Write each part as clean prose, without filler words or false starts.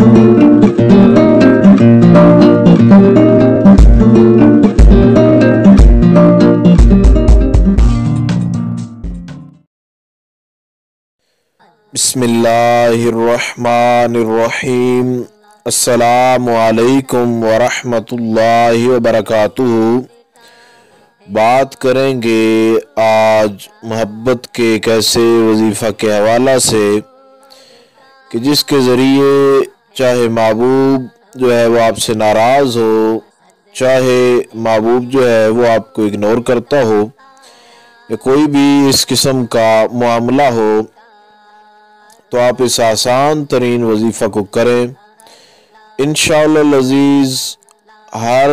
बिस्मिल्लाहिर्रहमानिर्रहीम। अस्सलामु अलैकुम वरहमतुल्लाहि वबरकातुहू। बात करेंगे आज मोहब्बत के एक ऐसे वजीफ़ा के हवाला से कि जिसके ज़रिए चाहे महबूब जो है वो आपसे नाराज़ हो, चाहे महबूब जो है वो आपको इग्नोर करता हो, या कोई भी इस किस्म का मामला हो, तो आप इस आसान तरीन वजीफ़ा को करें। इंशाअल्लाह अज़ीज़ हर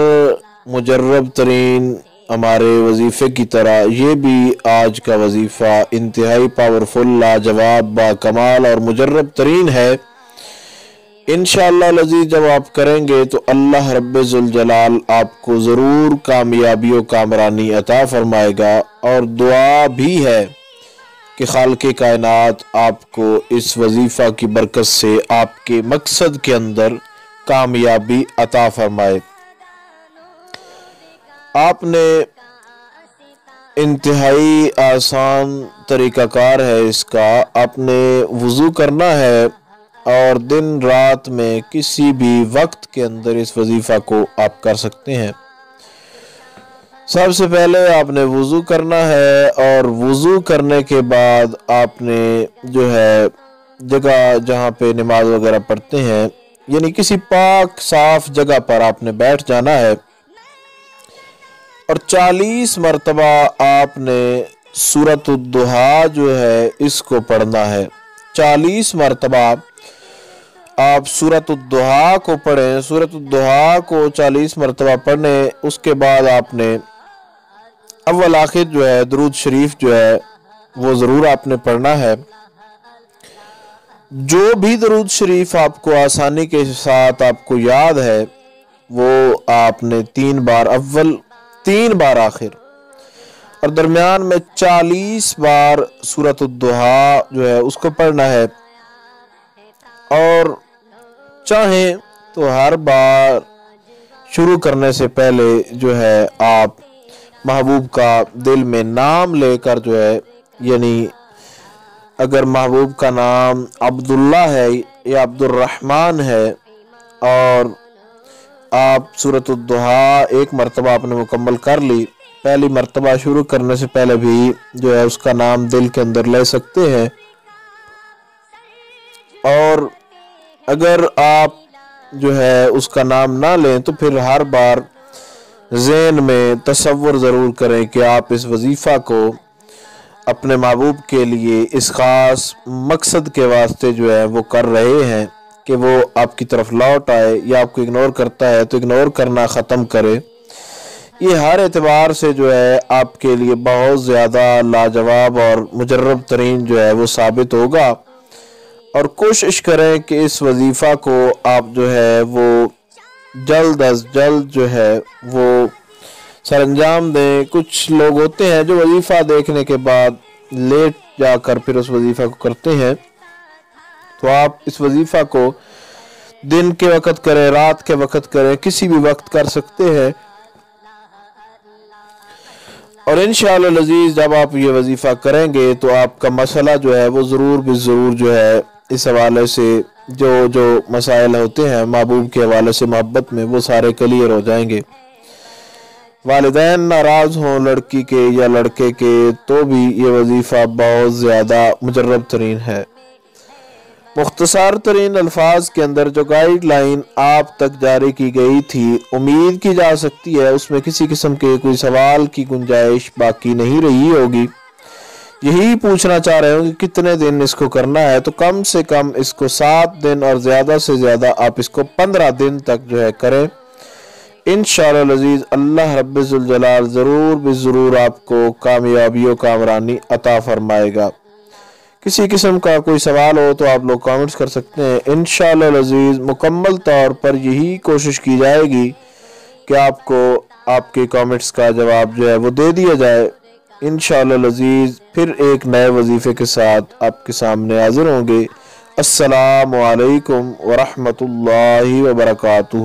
मुजर्रब तरीन हमारे वजीफ़े की तरह ये भी आज का वजीफ़ा इंतहाई पावरफुल, लाजवाब, बाकमाल और मुजर्रब तरीन है। इंशाअल्लाह अज़ीज़ जब आप करेंगे तो अल्लाह रब्बे ज़ुल जलाल आपको ज़रूर कामयाबी व कामरानी अता फरमाएगा। और दुआ भी है कि खालिक़े कायनात आपको इस वजीफ़ा की बरकत से आपके मकसद के अंदर कामयाबी अता फरमाए। आपने इंतहाई आसान तरीक़ाकार है इसका, आपने वज़ू करना है और दिन रात में किसी भी वक्त के अंदर इस वजीफ़ा को आप कर सकते हैं। सबसे पहले आपने वज़ू करना है और वज़ू करने के बाद आपने जो है जगह जहाँ पे नमाज वगैरह पढ़ते हैं, यानी किसी पाक साफ जगह पर आपने बैठ जाना है और 40 मरतबा आपने सूरत-उद-दुहा जो है इसको पढ़ना है। 40 मरतबा आप सूरत-उद-दुहा को पढ़ें। सूरत-उद-दुहा को 40 मरतबा पढ़ने, उसके बाद आपने अव्वल आखिर जो है दरूद शरीफ जो है वो ज़रूर आपने पढ़ना है। जो भी दरूद शरीफ आपको आसानी के साथ आपको याद है वो आपने 3 बार अव्वल, 3 बार आखिर और दरमियान में 40 बार सूरत-उद-दुहा जो है उसको पढ़ना है। और चाहें तो हर बार शुरू करने से पहले जो है आप महबूब का दिल में नाम लेकर जो है, यानी अगर महबूब का नाम अब्दुल्ला है या अब्दुर्रहमान है और आप सूरत-उद-दुहा एक मरतबा आपने मुकम्मल कर ली, पहली मरतबा शुरू करने से पहले भी जो है उसका नाम दिल के अंदर ले सकते हैं। और अगर आप जो है उसका नाम ना लें तो फिर हर बार ज़हन में तसव्वुर ज़रूर करें कि आप इस वजीफ़ा को अपने महबूब के लिए इस ख़ास मकसद के वास्ते जो है वो कर रहे हैं कि वो आपकी तरफ लौट आए, या आपको इग्नोर करता है तो इग्नोर करना ख़त्म करे। ये हर एतबार से जो है आपके लिए बहुत ज़्यादा लाजवाब और मुजर्रब तरीन जो है वो साबित होगा। और कोशिश करें कि इस वजीफ़ा को आप जो है वो जल्द अज जल्द जो है वो सरअंजाम दें। कुछ लोग होते हैं जो वजीफ़ा देखने के बाद लेट जाकर फिर उस वजीफ़ा को करते हैं, तो आप इस वजीफ़ा को दिन के वक़्त करें, रात के वक़्त करें, किसी भी वक्त कर सकते हैं। और इंशाअल्लाह अज़ीज़ जब आप ये वजीफ़ा करेंगे तो आपका मसला जो है वो ज़रूर भी ज़रूर जो है इस हवाले से जो मसाइल होते हैं महबूब के हवाले से मोहब्बत में, वो सारे क्लियर हो जाएंगे। वालिदैन नाराज़ हों लड़की के या लड़के के तो भी ये वजीफ़ा बहुत ज़्यादा मुजर्रब तरीन है। मुख्तसर तरीन अल्फाज के अंदर जो गाइडलाइन आप तक जारी की गई थी, उम्मीद की जा सकती है उसमें किसी किस्म के कोई सवाल की गुंजाइश बाकी नहीं रही होगी। यही पूछना चाह रहे हो कि कितने दिन इसको करना है, तो कम से कम इसको 7 दिन और ज़्यादा से ज़्यादा आप इसको 15 दिन तक जो है करें। इंशाअल्लाह अज़ीज़ अल्लाह रब्बे ज़ुल जलाल ज़रूर भी ज़रूर आपको कामयाबी व कामरानी अता फरमाएगा। किसी किस्म का कोई सवाल हो तो आप लोग कमेंट्स कर सकते हैं। इंशाअल्लाह अज़ीज़ मुकम्मल तौर पर यही कोशिश की जाएगी कि आपको आपके कमेंट्स का जवाब जो है वो दे दिया जाए। इंशाअल्लाह अज़ीज़ फिर एक नए वजीफ़े के साथ आपके सामने हाजिर होंगे। السلام علیکم ورحمۃ اللہ وبرکاتہ۔